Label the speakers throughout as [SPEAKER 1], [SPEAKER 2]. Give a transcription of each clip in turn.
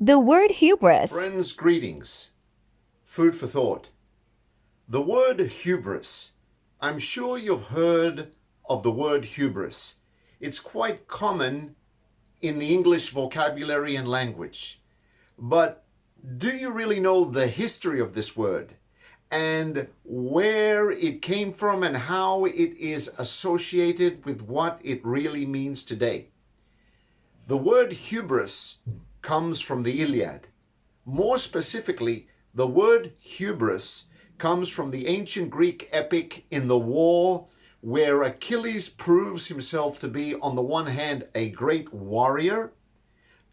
[SPEAKER 1] The word hubris.
[SPEAKER 2] Friends, greetings. Food for thought. The word hubris. I'm sure you've heard of the word hubris. It's quite common in the English vocabulary and language. But do you really know the history of this word and where it came from and how it is associated with what it really means today? The word hubris comes from the Iliad. More specifically, the word hubris comes from the ancient Greek epic in the war where Achilles proves himself to be, on the one hand, a great warrior,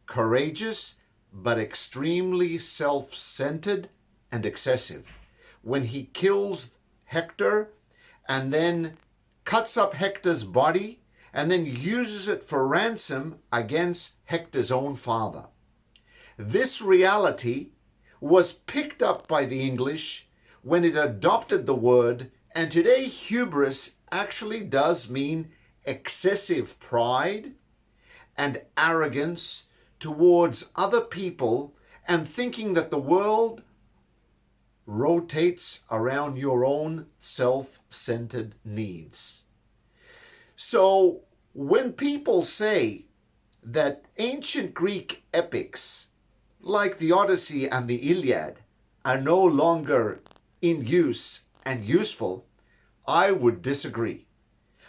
[SPEAKER 2] courageous, but extremely self-centered and excessive. When he kills Hector and then cuts up Hector's body and then uses it for ransom against Hector's own father. This reality was picked up by the English when it adopted the word, and today hubris actually does mean excessive pride and arrogance towards other people and thinking that the world rotates around your own self-centered needs. So when people say that ancient Greek epics like the Odyssey and the Iliad are no longer in use and useful, I would disagree.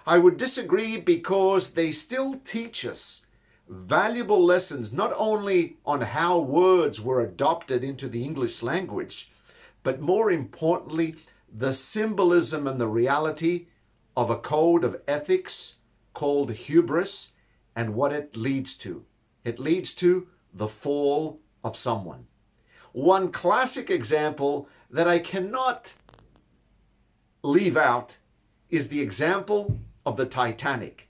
[SPEAKER 2] I would disagree because they still teach us valuable lessons, not only on how words were adopted into the English language, but more importantly, the symbolism and the reality of a code of ethics called hubris and what it leads to. It leads to the fall of someone. One classic example that I cannot leave out is the example of the Titanic.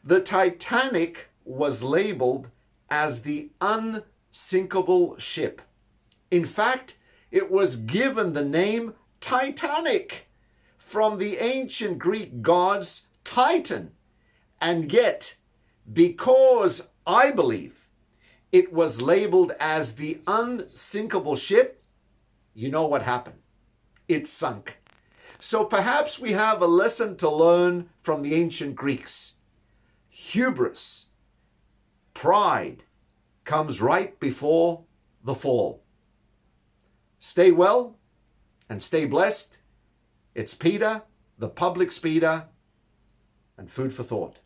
[SPEAKER 2] The Titanic was labeled as the unsinkable ship. In fact, it was given the name Titanic from the ancient Greek gods Titan. And yet, because I believe it was labeled as the unsinkable ship, you know what happened? It sunk. So perhaps we have a lesson to learn from the ancient Greeks. Hubris, pride, comes right before the fall. Stay well and stay blessed. It's Peter, the public speeder, and food for thought.